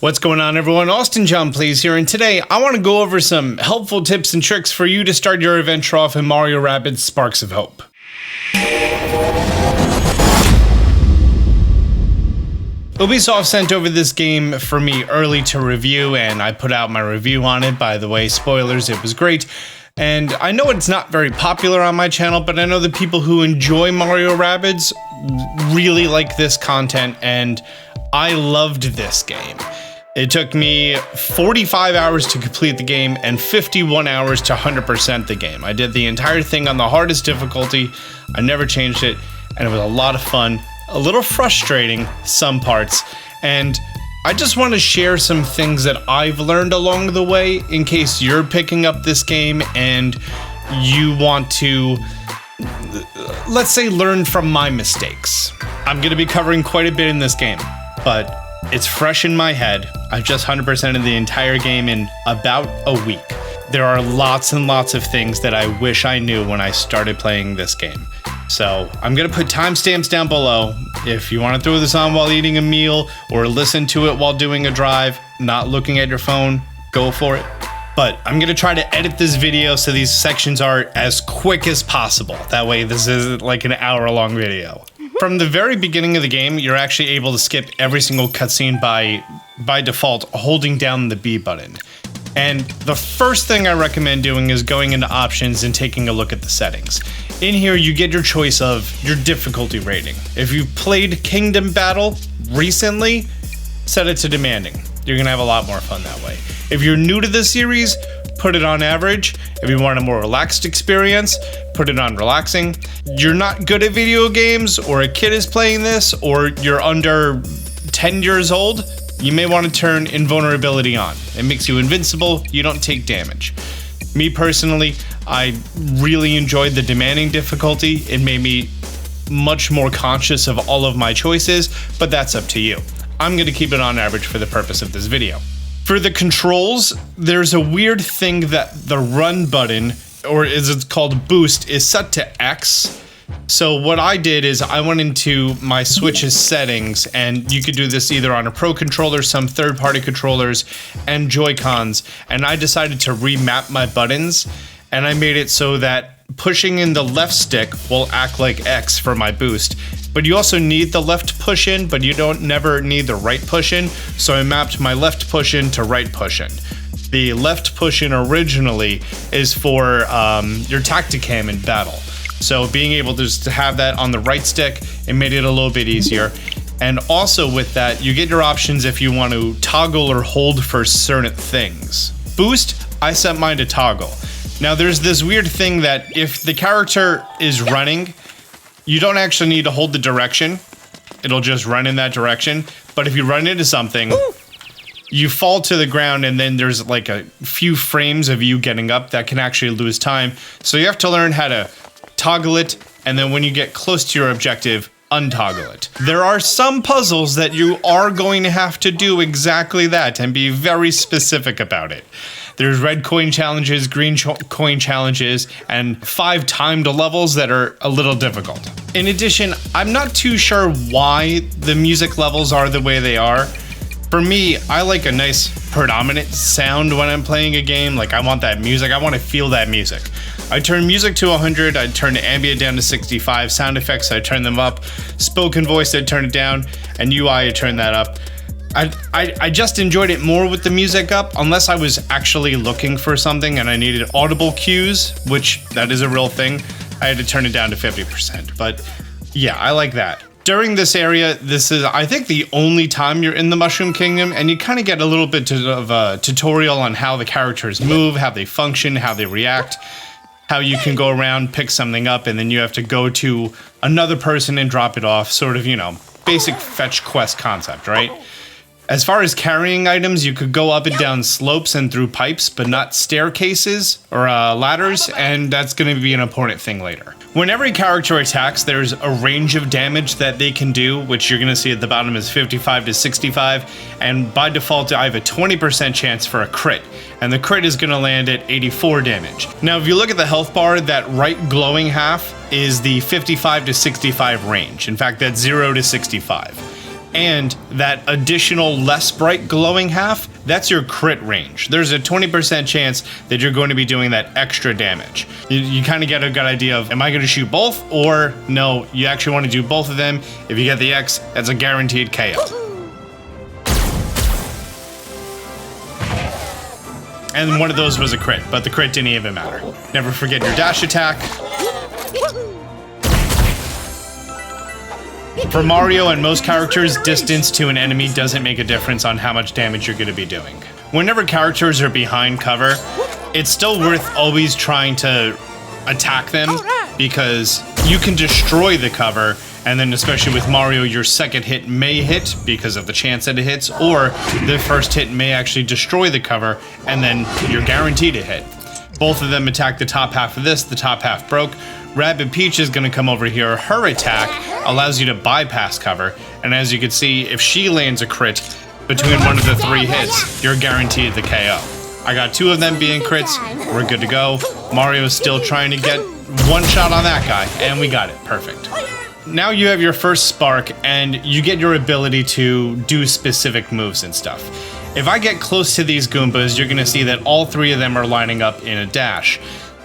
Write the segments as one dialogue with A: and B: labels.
A: What's going on, everyone? Austin John Plays here, and today I want to go over some helpful tips and tricks for you to start your adventure off in Mario Rabbids Sparks of Hope. Ubisoft sent over this game for me early to review, and I put out my review on it. By the way, spoilers, it was great. And I know it's not very popular on my channel, but I know the people who enjoy Mario Rabbids really like this content, and I loved this game. It took me 45 hours to complete the game and 51 hours to 100% the game. I did the entire thing on the hardest difficulty. I never changed it, and it was a lot of fun, a little frustrating some parts, and I just want to share some things that I've learned along the way in case you're picking up this game and you want to, let's say, learn from my mistakes. I'm going to be covering quite a bit in this game, but it's fresh in my head. I've just 100%ed the entire game in about a week. There are lots and lots of things that I wish I knew when I started playing this game. So I'm going to put timestamps down below. If you want to throw this on while eating a meal or listen to it while doing a drive, not looking at your phone, go for it. But I'm going to try to edit this video so these sections are as quick as possible. That way this isn't like an hour-long video. From the very beginning of the game, you're actually able to skip every single cutscene by default, holding down the B button. And the first thing I recommend doing is going into options and taking a look at the settings. In here, you get your choice of your difficulty rating. If you've played Kingdom Battle recently, set it to demanding. You're gonna have a lot more fun that way. If you're new to this series, put it on average. If you want a more relaxed experience, put it on relaxing. You're not good at video games, or a kid is playing this, or you're under 10 years old, you may want to turn invulnerability on. It makes you invincible, you don't take damage. Me personally, I really enjoyed the demanding difficulty. It made me much more conscious of all of my choices, but that's up to you. I'm going to keep it on average for the purpose of this video. For the controls, there's a weird thing that the run button, or as it's called boost, is set to X. So what I did is I went into my Switch's settings, and you could do this either on a Pro controller, some third-party controllers, and Joy-Cons, and I decided to remap my buttons, and I made it so that pushing in the left stick will act like X for my boost. But you also need the left push in, but you don't never need the right push in, so I mapped my left push in to right push in. The left push in originally is for your Tacticam in battle. So being able to just have that on the right stick, it made it a little bit easier. And also with that, you get your options if you want to toggle or hold for certain things. Boost, I set mine to toggle. Now there's this weird thing that if the character is running, you don't actually need to hold the direction. It'll just run in that direction. But if you run into something, you fall to the ground, and then there's like a few frames of you getting up that can actually lose time. So you have to learn how to toggle it, and then when you get close to your objective, untoggle it. There are some puzzles that you are going to have to do exactly that and be very specific about it. There's red coin challenges, green coin challenges, and 5 timed levels that are a little difficult. In addition, I'm not too sure why the music levels are the way they are. For me, I like a nice predominant sound when I'm playing a game. Like, I want that music, I want to feel that music. I turn music to 100, I turn the ambient down to 65, sound effects, I turn them up, spoken voice, I turn it down, and UI, I turn that up. I just enjoyed it more with the music up, unless I was actually looking for something and I needed audible cues, which that is a real thing. I had to turn it down to 50%, but yeah, I like that. During this area, this is, I think, the only time you're in the Mushroom Kingdom, and you kind of get a little bit of a tutorial on how the characters move, how they function, how they react, how you can go around, pick something up, and then you have to go to another person and drop it off, sort of, you know, basic fetch quest concept, right? As far as carrying items, you could go up and down slopes and through pipes, but not staircases or ladders, and that's going to be an important thing later. When every character attacks, there's a range of damage that they can do, which you're going to see at the bottom is 55 to 65, and by default, I have a 20% chance for a crit, and the crit is going to land at 84 damage. Now, if you look at the health bar, that right glowing half is the 55 to 65 range. In fact, that's 0 to 65. And that additional less bright glowing half, that's your crit range. There's a 20% chance that you're going to be doing that extra damage. You kind of get a good idea of, am I going to shoot both? Or no, you actually want to do both of them. If you get the X, that's a guaranteed KO. And one of those was a crit, but the crit didn't even matter. Never forget your dash attack. For Mario and most characters, distance to an enemy doesn't make a difference on how much damage you're going to be doing. Whenever characters are behind cover, it's still worth always trying to attack them, because you can destroy the cover, and then especially with Mario, your second hit may hit because of the chance that it hits, or the first hit may actually destroy the cover, and then you're guaranteed a hit. Both of them attack the top half of this, the top half broke. Rabbid Peach is going to come over here. Her attack allows you to bypass cover, and as you can see, if she lands a crit between one of the 3 hits, you're guaranteed the KO. I got 2 of them being crits, we're good to go. Mario is still trying to get one shot on that guy, and we got it, perfect. Now you have your first spark, and you get your ability to do specific moves and stuff. If I get close to these Goombas, you're going to see that all 3 of them are lining up in a dash.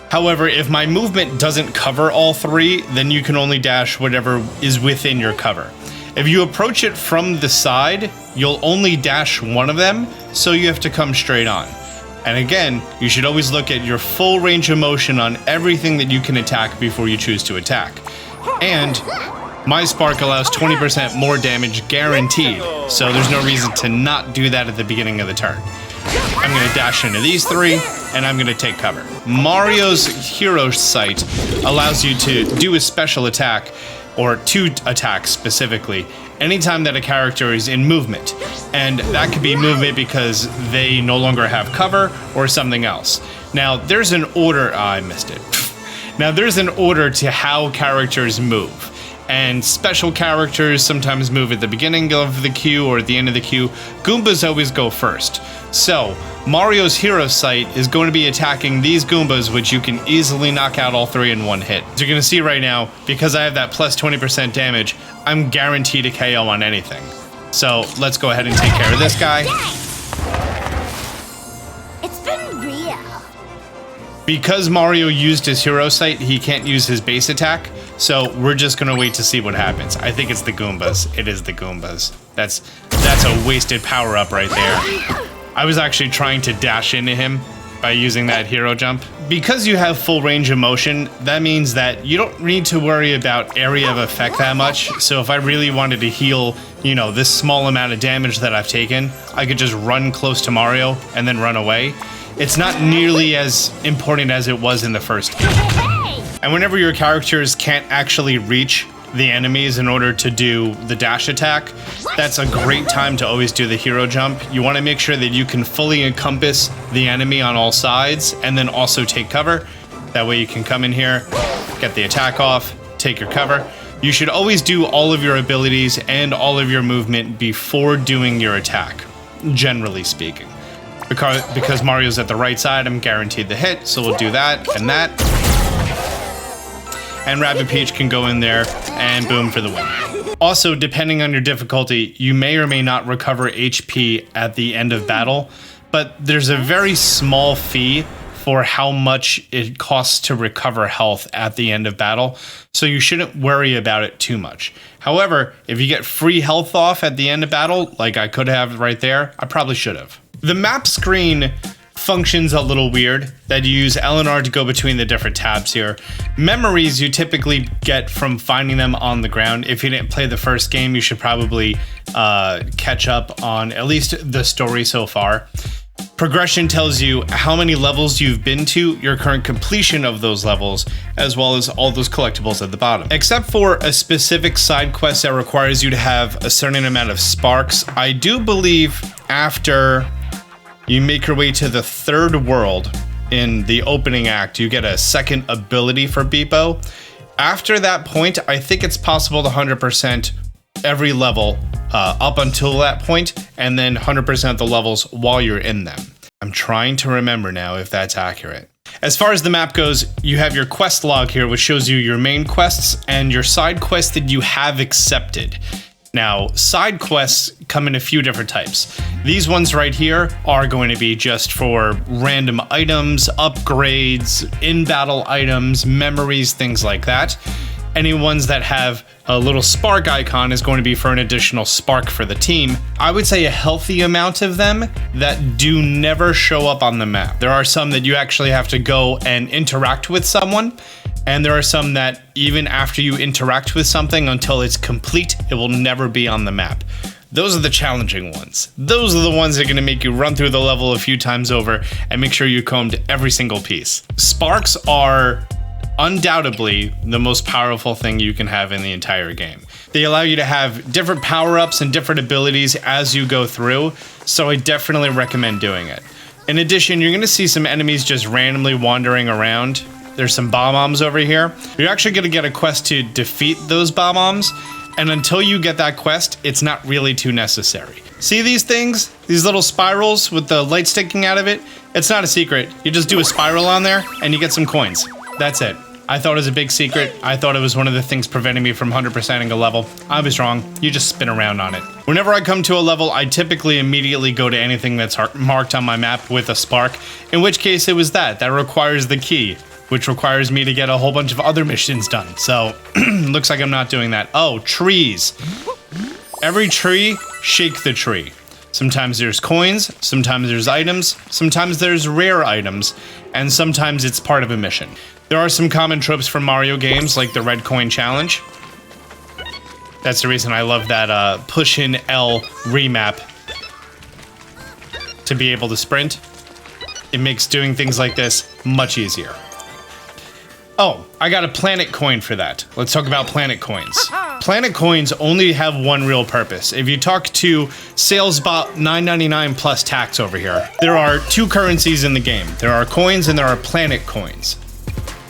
A: However, if my movement doesn't cover all 3, then you can only dash whatever is within your cover. If you approach it from the side, you'll only dash one of them, so you have to come straight on. And again, you should always look at your full range of motion on everything that you can attack before you choose to attack. And my spark allows 20% more damage guaranteed, so there's no reason to not do that at the beginning of the turn. I'm going to dash into these 3, and I'm going to take cover. Mario's Hero Sight allows you to do a special attack, or 2 attacks specifically, anytime that a character is in movement. And that could be movement because they no longer have cover, or something else. Now, there's an order... I missed it. Now, there's an order to how characters move. And special characters sometimes move at the beginning of the queue or at the end of the queue. Goombas always go first. So, Mario's Hero Sight is going to be attacking these Goombas, which you can easily knock out all 3 in one hit. As you're going to see right now, because I have that plus 20% damage, I'm guaranteed a KO on anything. So, let's go ahead and take care of this guy.
B: It's been real.
A: Because Mario used his Hero Sight, he can't use his base attack. So we're just gonna wait to see what happens. I think it's the Goombas. It is the Goombas. That's a wasted power-up right there. I was actually trying to dash into him by using that hero jump. Because you have full range of motion, that means that you don't need to worry about area of effect that much. So if I really wanted to heal, you know, this small amount of damage that I've taken, I could just run close to Mario and then run away. It's not nearly as important as it was in the first game. And whenever your characters can't actually reach the enemies in order to do the dash attack, that's a great time to always do the hero jump. You want to make sure that you can fully encompass the enemy on all sides and then also take cover. That way you can come in here, get the attack off, take your cover. You should always do all of your abilities and all of your movement before doing your attack, generally speaking. Because Mario's at the right side, I'm guaranteed the hit, so we'll do that and that. And Rabbid Peach can go in there and boom for the win. Also, depending on your difficulty, you may or may not recover HP at the end of battle, but there's a very small fee for how much it costs to recover health at the end of battle, so you shouldn't worry about it too much. However, if you get free health off at the end of battle, like I could have right there, I probably should have. The map screen functions a little weird, that you use L and R to go between the different tabs here. Memories you typically get from finding them on the ground. If you didn't play the first game, you should probably catch up on at least the story so far. Progression tells you how many levels you've been to, your current completion of those levels, as well as all those collectibles at the bottom. Except for a specific side quest that requires you to have a certain amount of sparks, I do believe after you make your way to the third world in the opening act, you get a second ability for Beepo. After that point, I think it's possible to 100% every level up until that point, and then 100% the levels while you're in them. I'm trying to remember now if that's accurate. As far as the map goes, you have your quest log here, which shows you your main quests and your side quests that you have accepted. Now, side quests come in a few different types. These ones right here are going to be just for random items, upgrades, in-battle items, memories, things like that. Any ones that have a little spark icon is going to be for an additional spark for the team. I would say a healthy amount of them that do never show up on the map. There are some that you actually have to go and interact with someone, and there are some that even after you interact with something until it's complete, it will never be on the map. Those are the challenging ones. Those are the ones that are going to make you run through the level a few times over and make sure you combed every single piece. Sparks are undoubtedly the most powerful thing you can have in the entire game. They allow you to have different power-ups and different abilities as you go through, so I definitely recommend doing it. In addition, you're going to see some enemies just randomly wandering around. There's some bomb-bombs over here. You're actually going to get a quest to defeat those bomb-bombs, and until you get that quest, it's not really too necessary. See these things? These little spirals with the light sticking out of it? It's not a secret. You just do a spiral on there, and you get some coins. That's it. I thought it was a big secret. I thought it was one of the things preventing me from 100%ing a level. I was wrong. You just spin around on it. Whenever I come to a level, I typically immediately go to anything that's marked on my map with a spark, in which case it was that. That requires the key, which requires me to get a whole bunch of other missions done. So, looks like I'm not doing that. Oh, trees. Every tree, shake the tree. Sometimes there's coins, sometimes there's items, sometimes there's rare items, and sometimes it's part of a mission. There are some common tropes from Mario games, like the red coin challenge. That's the reason I love that push in L remap to be able to sprint. It makes doing things like this much easier. Oh, I got a planet coin for that. Let's talk about planet coins. Planet coins only have one real purpose. If you talk to salesbot 9.99 plus tax over here, there are two currencies in the game. There are coins and there are planet coins.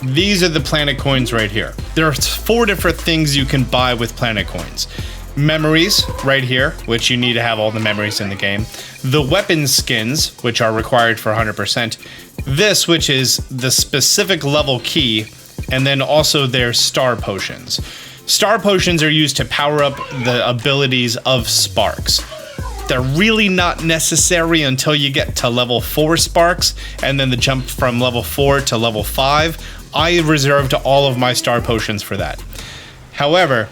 A: These are the planet coins right here. There are 4 different things you can buy with planet coins. Memories, right here, which you need to have all the memories in the game. The weapon skins, which are required for 100%. This, which is the specific level key, and then also their star potions. Star potions are used to power up the abilities of sparks. They're really not necessary until you get to level 4 sparks, and then the jump from level 4 to level 5. I reserved all of my star potions for that. However,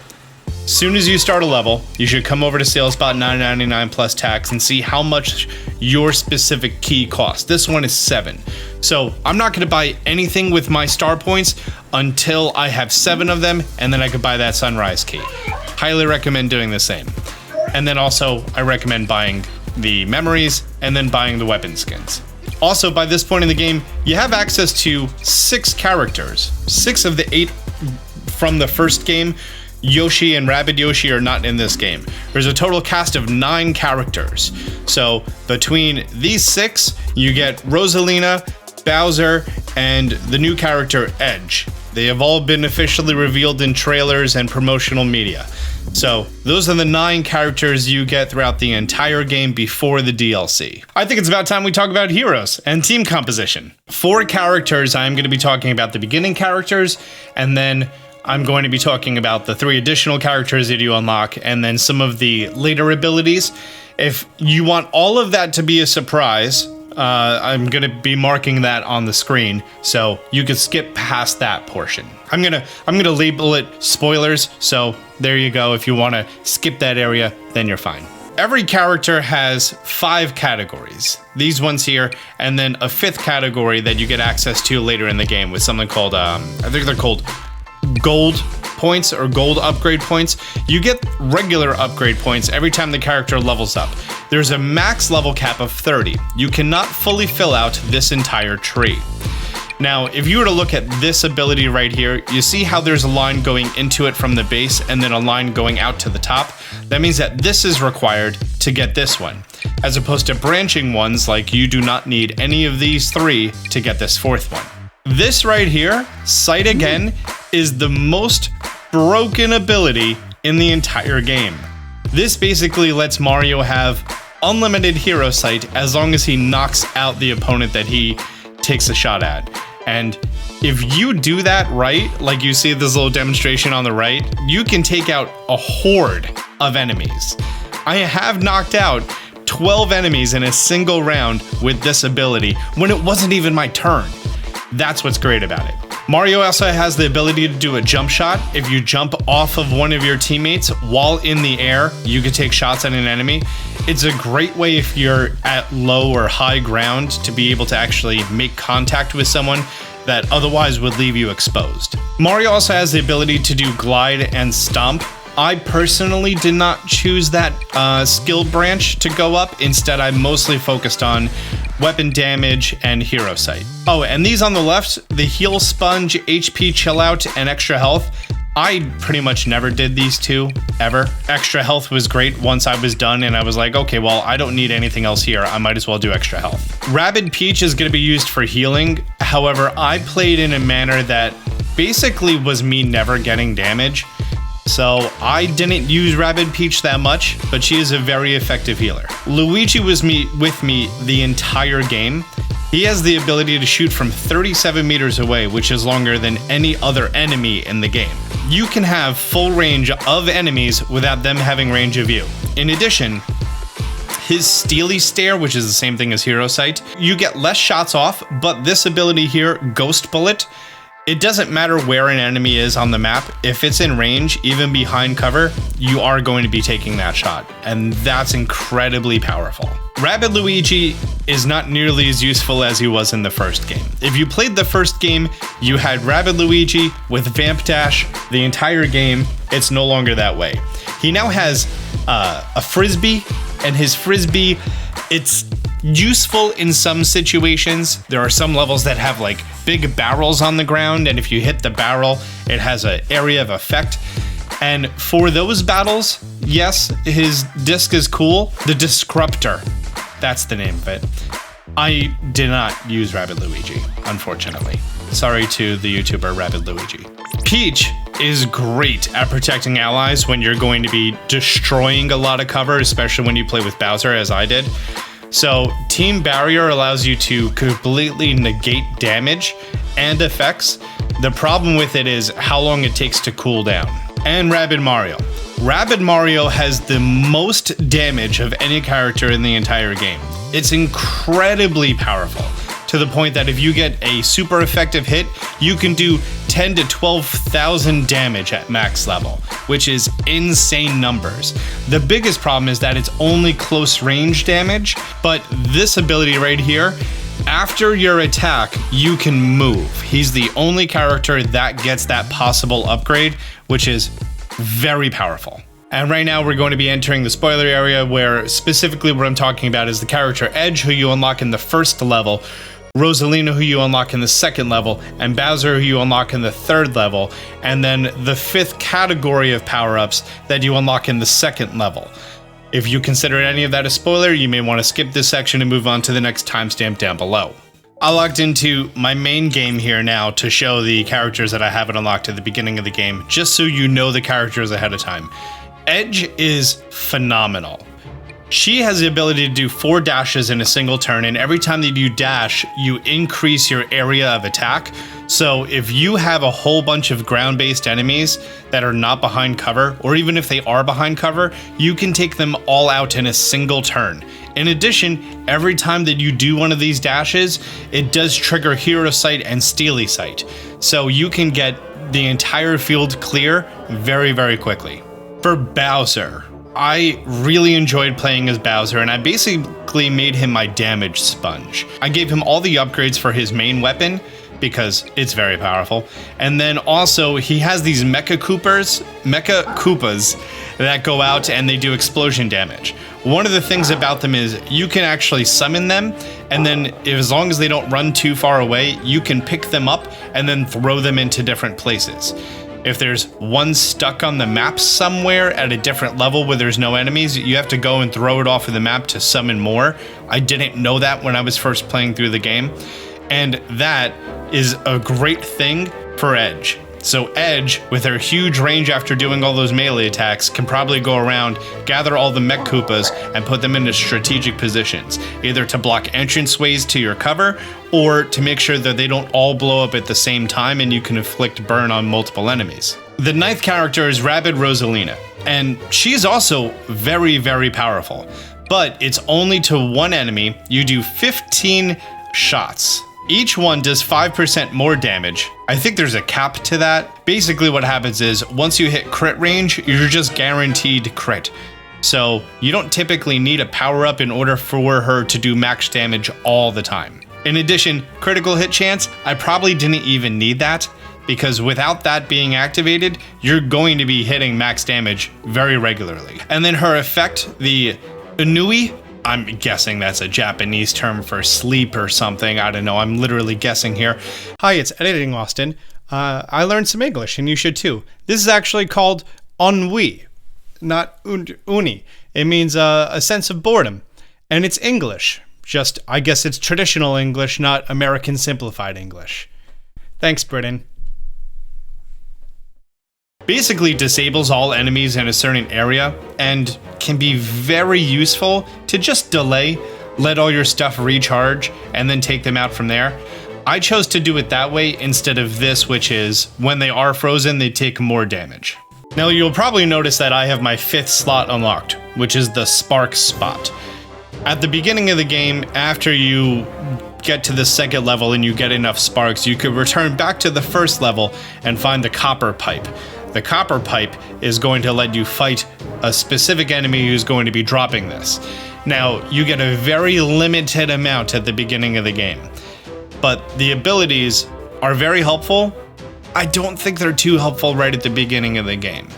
A: as soon as you start a level, you should come over to salesbot 9.99 plus tax and see how much your specific key costs. This one is 7. So I'm not going to buy anything with my star points until I have 7 of them, and then I could buy that sunrise key. Highly recommend doing the same. And then also, I recommend buying the memories and then buying the weapon skins. Also, by this point in the game, you have access to 6 characters. 6 of the 8 from the first game. Yoshi and Rabbid Yoshi are not in this game. There's a total cast of 9 characters. So between these 6, you get Rosalina, Bowser, and the new character Edge. They have all been officially revealed in trailers and promotional media. So those are the 9 characters you get throughout the entire game before the DLC. I think it's about time we talk about heroes and team composition. 4 characters, I'm going to be talking about the beginning characters, and then I'm going to be talking about the 3 additional characters that you unlock, and then some of the later abilities. If you want all of that to be a surprise, I'm going to be marking that on the screen, so you can skip past that portion. I'm gonna label it spoilers, so there you go. If you want to skip that area, then you're fine. Every character has 5 categories. These ones here, and then a 5th category that you get access to later in the game with something called, I think they're called gold points or gold upgrade points. You get regular upgrade points every time the character levels up. There's a max level cap of 30. You cannot fully fill out this entire tree. Now, if you were to look at this ability right here, you see how there's a line going into it from the base and then a line going out to the top? That means that this is required to get this one, as opposed to branching ones like you do not need any of these 3 to get this 4th one. This right here, Sight Again, is the most broken ability in the entire game. This basically lets Mario have unlimited hero sight as long as he knocks out the opponent that he takes a shot at. And if you do that right, like you see this little demonstration on the right, you can take out a horde of enemies. I have knocked out 12 enemies in a single round with this ability when it wasn't even my turn. That's what's great about it. Mario also has the ability to do a jump shot. If you jump off of one of your teammates while in the air, you can take shots at an enemy. It's a great way if you're at low or high ground to be able to actually make contact with someone that otherwise would leave you exposed. Mario also has the ability to do glide and stomp. I personally did not choose that skill branch to go up. Instead, I mostly focused on weapon damage and hero sight. Oh, and these on the left, the heal sponge, HP chill out, and extra health. I pretty much never did these two, ever. Extra health was great once I was done, and I was like, okay, well, I don't need anything else here. I might as well do extra health. Rabid Peach is going to be used for healing. However, I played in a manner that basically was me never getting damage. So I didn't use Rabid Peach that much, but she is a very effective healer. Luigi was with me the entire game. He has the ability to shoot from 37 meters away, which is longer than any other enemy in the game. You can have full range of enemies without them having range of you. In addition, his Steely Stare, which is the same thing as Hero Sight, you get less shots off, but this ability here, Ghost Bullet, it doesn't matter where an enemy is on the map. If it's in range, even behind cover, you are going to be taking that shot. And that's incredibly powerful. Rabid Luigi is not nearly as useful as he was in the first game. If you played the first game, you had Rabid Luigi with Vamp Dash the entire game. It's no longer that way. He now has a Frisbee, and his Frisbee, it's useful in some situations. There are some levels that have like big barrels on the ground, and if you hit the barrel, it has an area of effect. And for those battles, yes, his disc is cool. The Disruptor, that's the name of it. I did not use Rabid Luigi, unfortunately. Sorry to the YouTuber Rabid Luigi. Peach is great at protecting allies when you're going to be destroying a lot of cover, especially when you play with Bowser, as I did. So Team Barrier allows you to completely negate damage and effects. The problem with it is how long it takes to cool down. And Rabid Mario. Rabid Mario has the most damage of any character in the entire game. It's incredibly powerful, to the point that if you get a super effective hit, you can do 10 to 12,000 damage at max level, which is insane numbers. The biggest problem is that it's only close range damage, but this ability right here, after your attack, you can move. He's the only character that gets that possible upgrade, which is very powerful. And right now we're going to be entering the spoiler area, where specifically what I'm talking about is the character Edge, who you unlock in the first level, Rosalina, who you unlock in the second level, and Bowser, who you unlock in the third level, and then the fifth category of power-ups that you unlock in the second level. If you consider any of that a spoiler, you may want to skip this section and move on to the next timestamp down below. I logged into my main game here now to show the characters that I haven't unlocked at the beginning of the game, just so you know the characters ahead of time. Edge is phenomenal. She has the ability to do 4 dashes in a single turn, and every time that you dash, you increase your area of attack. So if you have a whole bunch of ground-based enemies that are not behind cover, or even if they are behind cover, you can take them all out in a single turn. In addition, every time that you do one of these dashes, it does trigger Hero Sight and Steely Sight. So you can get the entire field clear very, very quickly. For Bowser, I really enjoyed playing as Bowser, and I basically made him my damage sponge. I gave him all the upgrades for his main weapon, because it's very powerful. And then also, he has these Mecha Koopas that go out and they do explosion damage. One of the things about them is you can actually summon them, and then as long as they don't run too far away, you can pick them up and then throw them into different places. If there's one stuck on the map somewhere at a different level where there's no enemies, you have to go and throw it off of the map to summon more. I didn't know that when I was first playing through the game. And that is a great thing for Edge. So Edge, with her huge range after doing all those melee attacks, can probably go around, gather all the Mech Koopas, and put them into strategic positions, either to block entranceways to your cover, or to make sure that they don't all blow up at the same time and you can inflict burn on multiple enemies. The 9th character is Rabbid Rosalina, and she's also very, very powerful. But it's only to one enemy. You do 15 shots. Each one does 5% more damage. I think there's a cap to that. Basically what happens is, once you hit crit range, you're just guaranteed crit. So you don't typically need a power-up in order for her to do max damage all the time. In addition, critical hit chance, I probably didn't even need that, because without that being activated, you're going to be hitting max damage very regularly. And then her effect, the Inui, I'm guessing that's a Japanese term for sleep or something. I don't know. I'm literally guessing here.
C: Hi, it's Editing Austin. I learned some English, and you should too. This is actually called ennui, not uni. It means a sense of boredom. And it's English. Just, I guess it's traditional English, not American simplified English. Thanks, Britain.
A: Basically disables all enemies in a certain area and can be very useful to just delay, let all your stuff recharge, and then take them out from there. I chose to do it that way instead of this, which is when they are frozen, they take more damage. Now you'll probably notice that I have my 5th slot unlocked, which is the Spark spot. At the beginning of the game, after you get to the 2nd level and you get enough sparks, you could return back to the 1st level and find the copper pipe. The copper pipe is going to let you fight a specific enemy who's going to be dropping this. Now, you get a very limited amount at the beginning of the game, but the abilities are very helpful. I don't think they're too helpful right at the beginning of the game.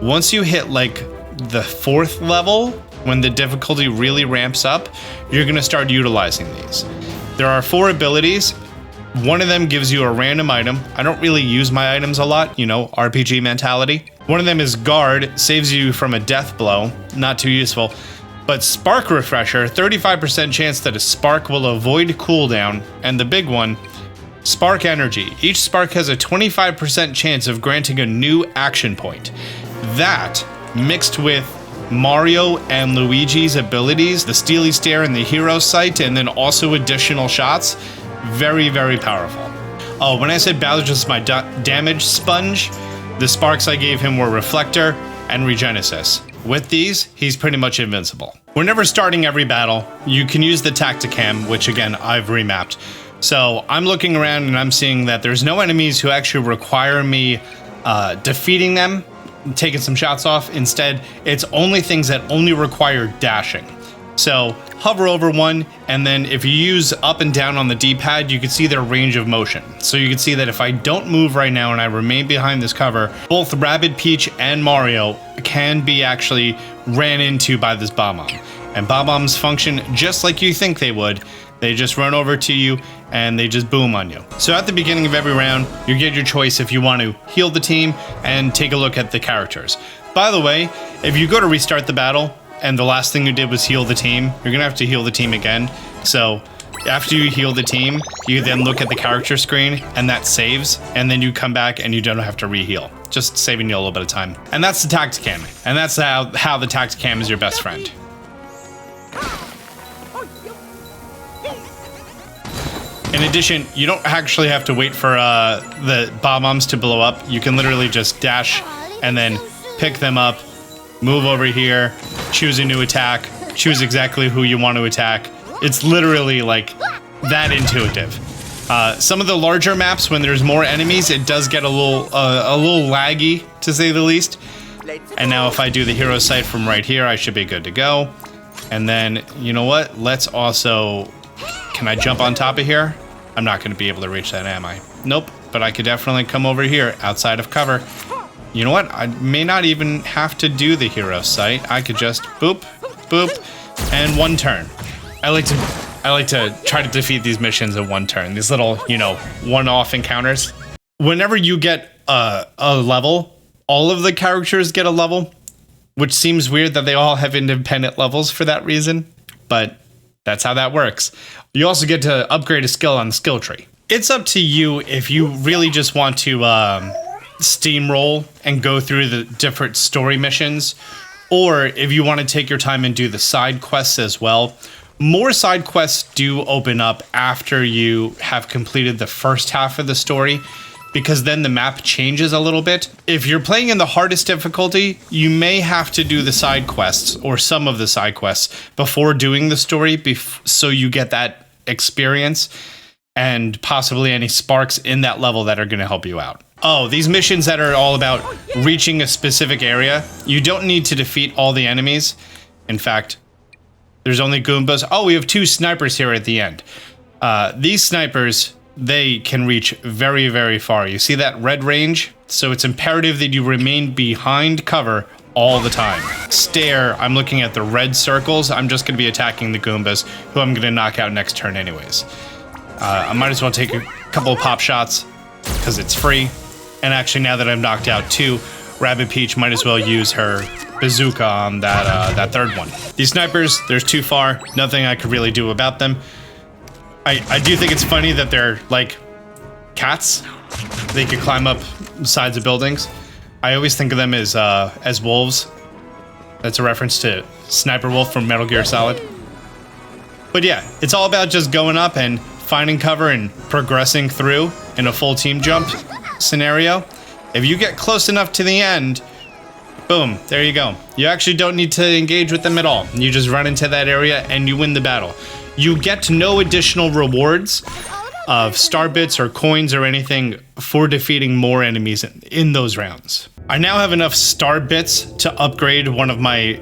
A: Once you hit like the 4th level, when the difficulty really ramps up, you're going to start utilizing these. There are 4 abilities. One of them gives you a random item. I don't really use my items a lot, you know, RPG mentality. One of them is Guard, saves you from a death blow, not too useful. But Spark Refresher, 35% chance that a spark will avoid cooldown. And the big one, Spark Energy. Each spark has a 25% chance of granting a new action point. That, mixed with Mario and Luigi's abilities, the Steely Stare and the Hero Sight, and then also additional shots, very, very powerful. Oh, when I said Bowser's just my damage sponge, the sparks I gave him were Reflector and Regenesis. With these, he's pretty much invincible. Whenever starting every battle, you can use the Tacticam, which again, I've remapped. So I'm looking around and I'm seeing that there's no enemies who actually require me defeating them, taking some shots off. Instead, it's only things that only require dashing. So hover over one, and then if you use up and down on the D-pad, you can see their range of motion. So you can see that if I don't move right now and I remain behind this cover, both Rabbid, Peach, and Mario can be actually ran into by this Bomb-Bomb. And Bomb-Bombs function just like you think they would. They just run over to you and they just boom on you. So at the beginning of every round, you get your choice if you want to heal the team and take a look at the characters. By the way, if you go to restart the battle, and the last thing you did was heal the team, you're gonna have to heal the team again. So after you heal the team, you then look at the character screen and that saves, and then you come back and you don't have to re-heal. Just saving you a little bit of time. And that's the Tacticam. And that's how the Tacticam is your best friend. In addition, you don't actually have to wait for the Bomb-Bombs to blow up. You can literally just dash and then pick them up, move over here, choose a new attack, choose exactly who you want to attack. It's literally like that intuitive. Some of the larger maps, when there's more enemies, it does get a little laggy, to say the least. And now if I do the hero sight from right here, I should be good to go. And then, you know what? Let's also... Can I jump on top of here? I'm not going to be able to reach that, am I? Nope, but I could definitely come over here outside of cover. You know what? I may not even have to do the hero sight. I could just boop, boop, and one turn. I like to try to defeat these missions in one turn. These little, you know, one-off encounters. Whenever you get a level, all of the characters get a level, which seems weird that they all have independent levels for that reason, but that's how that works. You also get to upgrade a skill on the skill tree. It's up to you if you really just want to steamroll and go through the different story missions, or if you want to take your time and do the side quests as well. More side quests do open up after you have completed the first half of the story, because then the map changes a little bit. If you're playing in the hardest difficulty, you may have to do the side quests or some of the side quests before doing the story, so you get that experience and possibly any sparks in that level that are going to help you out. Oh, these missions that are all about reaching a specific area, you don't need to defeat all the enemies. In fact, there's only Goombas. Oh, we have 2 snipers here at the end. These snipers, they can reach very, very far. You see that red range? So it's imperative that you remain behind cover all the time. Stare, I'm looking at the red circles. I'm just gonna be attacking the Goombas, who I'm gonna knock out next turn anyways. I might as well take a couple of pop shots, because it's free. And actually, now that I've knocked out 2, Rabbid Peach might as well use her bazooka on that third one. These snipers, there's too far. Nothing I could really do about them. I do think it's funny that they're like cats. They could climb up sides of buildings. I always think of them as wolves. That's a reference to Sniper Wolf from Metal Gear Solid. But yeah, it's all about just going up and finding cover and progressing through in a full team jump scenario. If you get close enough to the end, boom, there you go. You actually don't need to engage with them at all. You just run into that area and you win the battle. You get no additional rewards of star bits or coins or anything for defeating more enemies in those rounds. I now have enough star bits to upgrade one of my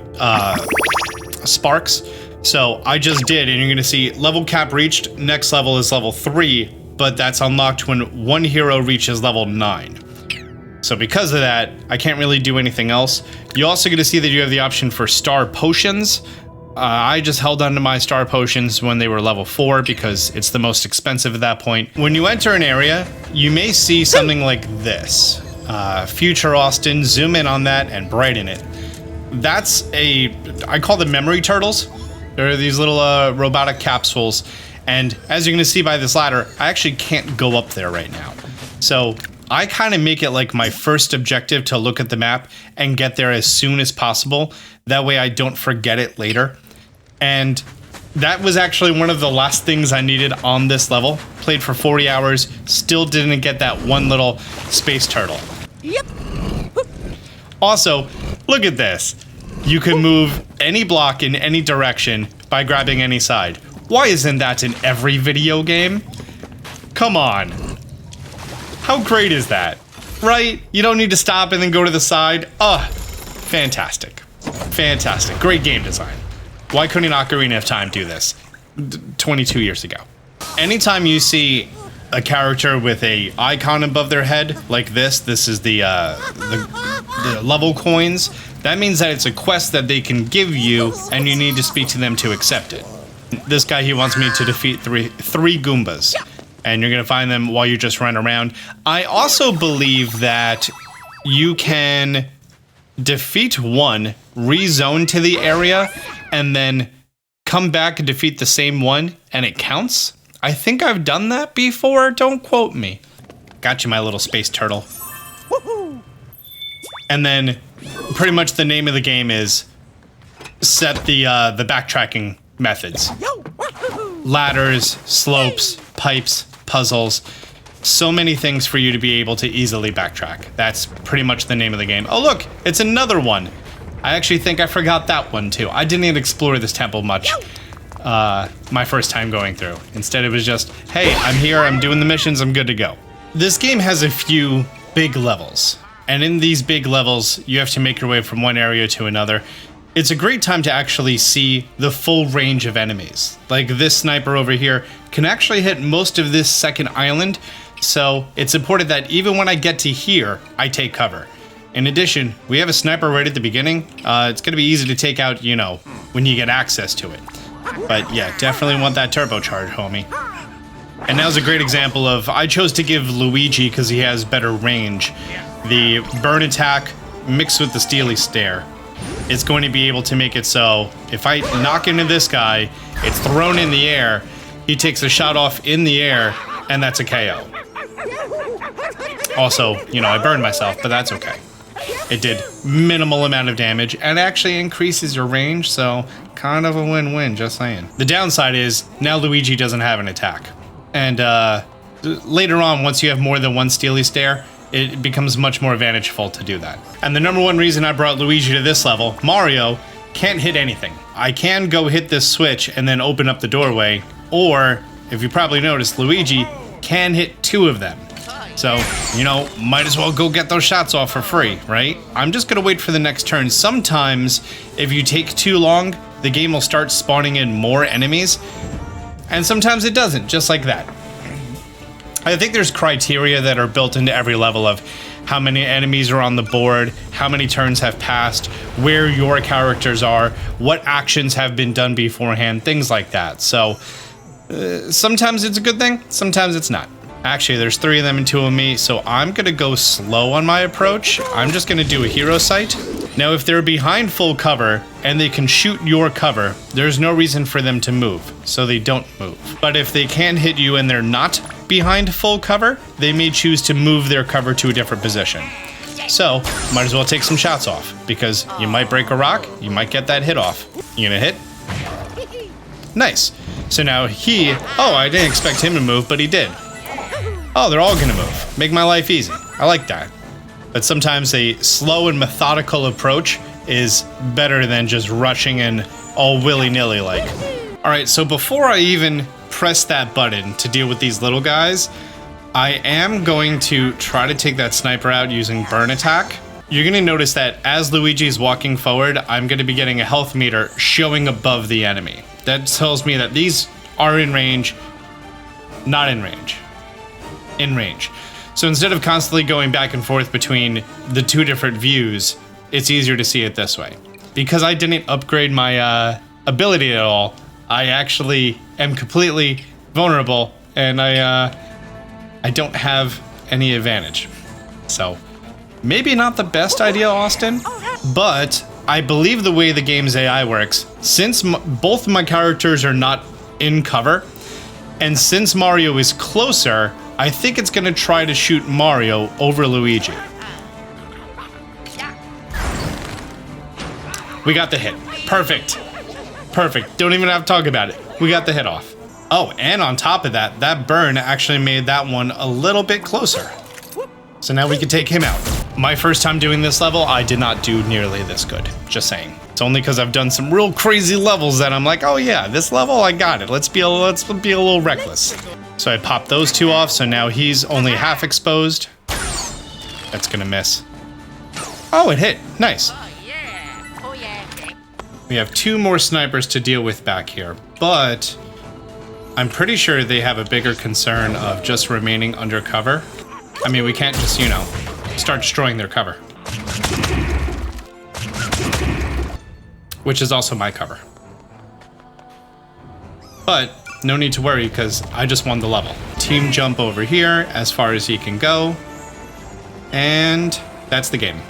A: sparks. So I just did, and you're gonna see level cap reached. Next level is level 3, but that's unlocked when one hero reaches level 9. So because of that, I can't really do anything else. You also get to see that you have the option for star potions. I just held on to my star potions when they were level 4 because it's the most expensive at that point. When you enter an area, you may see something like this. Future Austin, zoom in on that and brighten it. That's I call them memory turtles. They're these little robotic capsules. And as you're gonna see by this ladder, I actually can't go up there right now. So I kind of make it like my first objective to look at the map and get there as soon as possible. That way I don't forget it later. And that was actually one of the last things I needed on this level. Played for 40 hours, still didn't get that one little space turtle.
B: Yep.
A: Also, look at this. You can move any block in any direction by grabbing any side. Why isn't that in every video game? Come on. How great is that? Right? You don't need to stop and then go to the side. Fantastic. Fantastic. Great game design. Why couldn't Ocarina of Time do this 22 years ago? Anytime you see a character with a icon above their head like this is the level coins. That means that it's a quest that they can give you, and you need to speak to them to accept it. This guy, he wants me to defeat three Goombas, and you're gonna find them while you just run around. I also believe that you can defeat one, rezone to the area, and then come back and defeat the same one, and it counts. I think I've done that before. Don't quote me. Got you, my little space turtle. Woohoo! And then, pretty much the name of the game is set the backtracking methods. Ladders, slopes, pipes, puzzles. So many things for you to be able to easily backtrack. That's pretty much the name of the game. Oh look, it's another one. I actually think I forgot that one too. I didn't even explore this temple much my first time going through. Instead it was just, hey, I'm here, I'm doing the missions, I'm good to go. This game has a few big levels. And in these big levels, you have to make your way from one area to another. It's a great time to actually see the full range of enemies. Like this sniper over here can actually hit most of this second island, so it's important that even when I get to here, I take cover. In addition, we have a sniper right at the beginning. It's gonna be easy to take out, you know, when you get access to it. But yeah, definitely want that turbocharge, homie. And that was a great example of, I chose to give Luigi, because he has better range, the burn attack mixed with the steely stare. It's going to be able to make it so if I knock into this guy, it's thrown in the air, he takes a shot off in the air, and that's a KO. Also, you know, I burned myself, but that's okay. It did minimal amount of damage and actually increases your range, so kind of a win-win, just saying. The downside is now Luigi doesn't have an attack. And later on, once you have more than one Steely Stare, it becomes much more advantageful to do that. And the number one reason I brought Luigi to this level, Mario can't hit anything. I can go hit this switch and then open up the doorway, or, if you probably noticed, Luigi can hit 2 of them. So, you know, might as well go get those shots off for free, right? I'm just gonna wait for the next turn. Sometimes, if you take too long, the game will start spawning in more enemies, and sometimes it doesn't, just like that. I think there's criteria that are built into every level of how many enemies are on the board, how many turns have passed, where your characters are, what actions have been done beforehand, things like that. So, sometimes it's a good thing, sometimes it's not. Actually, there's 3 of them and 2 of me, so I'm gonna go slow on my approach. I'm just gonna do a hero sight. Now, if they're behind full cover and they can shoot your cover, there's no reason for them to move, so they don't move. But if they can hit you and they're not behind full cover, they may choose to move their cover to a different position. So, might as well take some shots off, because you might break a rock, you might get that hit off. You gonna hit? Nice. So now I didn't expect him to move, but he did. Oh, they're all gonna move. Make my life easy. I like that. But sometimes a slow and methodical approach is better than just rushing in all willy-nilly like. Alright, so before I even press that button to deal with these little guys, I am going to try to take that sniper out using burn attack. You're gonna notice that as Luigi's walking forward, I'm gonna be getting a health meter showing above the enemy. That tells me that these are in range, not in range. In range. So instead of constantly going back and forth between the 2 different views, it's easier to see it this way. Because I didn't upgrade my ability at all, I actually am completely vulnerable, and I don't have any advantage. So, maybe not the best idea, Austin, but I believe the way the game's AI works, since both my characters are not in cover, and since Mario is closer, I think it's gonna try to shoot Mario over Luigi. We got the hit. Perfect. Perfect. Don't even have to talk about it. We got the hit off. Oh, and on top of that, that burn actually made that one a little bit closer. So now we can take him out. My first time doing this level, I did not do nearly this good. Just saying. It's only because I've done some real crazy levels that I'm like, oh yeah, this level, I got it. Let's be a little reckless. So I popped those 2 off, so now he's only half exposed. That's gonna miss. Oh, it hit. Nice. We have 2 more snipers to deal with back here, but I'm pretty sure they have a bigger concern of just remaining under cover. I mean, we can't just, you know, start destroying their cover. Which is also my cover. But no need to worry, because I just won the level. Team jump over here as far as he can go. And that's the game.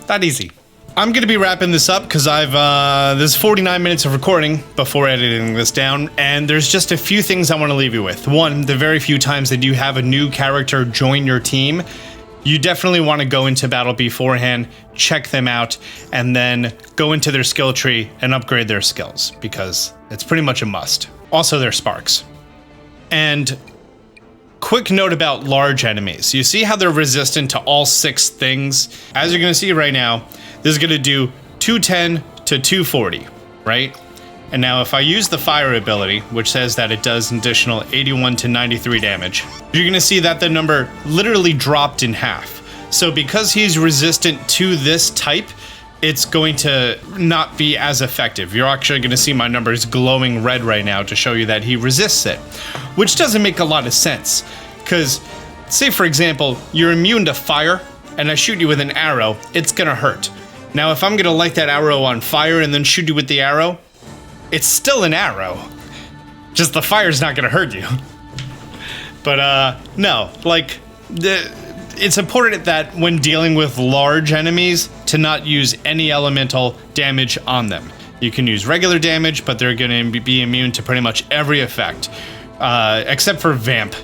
A: That easy. I'm gonna be wrapping this up because there's 49 minutes of recording before editing this down, and there's just a few things I want to leave you with. One, the very few times that you have a new character join your team, you definitely want to go into battle beforehand, check them out, and then go into their skill tree and upgrade their skills, because it's pretty much a must. Also, their sparks. And quick note about large enemies. You see how they're resistant to all 6 things? As you're gonna see right now, this is gonna do 210 to 240, right? And now if I use the fire ability, which says that it does an additional 81 to 93 damage, you're gonna see that the number literally dropped in half. So because he's resistant to this type, it's going to not be as effective. You're actually gonna see my numbers glowing red right now to show you that he resists it, which doesn't make a lot of sense. Because, say for example, you're immune to fire, and I shoot you with an arrow, it's gonna hurt. Now if I'm gonna light that arrow on fire and then shoot you with the arrow, it's still an arrow. Just the fire's not gonna hurt you. But no, like, it's important that when dealing with large enemies to not use any elemental damage on them. You can use regular damage, but they're gonna be immune to pretty much every effect, except for Vamp.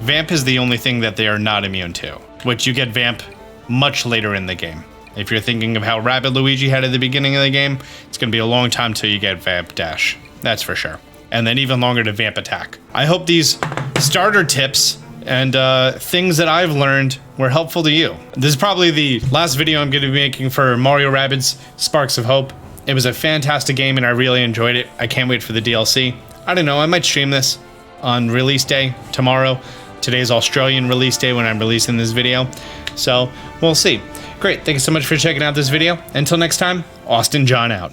A: Vamp is the only thing that they are not immune to, which you get Vamp much later in the game. If you're thinking of how Rabbid Luigi had at the beginning of the game, it's going to be a long time till you get Vamp Dash. That's for sure. And then even longer to Vamp Attack. I hope these starter tips and things that I've learned were helpful to you. This is probably the last video I'm going to be making for Mario Rabbids Sparks of Hope. It was a fantastic game and I really enjoyed it. I can't wait for the DLC. I don't know, I might stream this on release day tomorrow. Today's Australian release day when I'm releasing this video. So we'll see. Great, thank you so much for checking out this video. Until next time, Austin John out.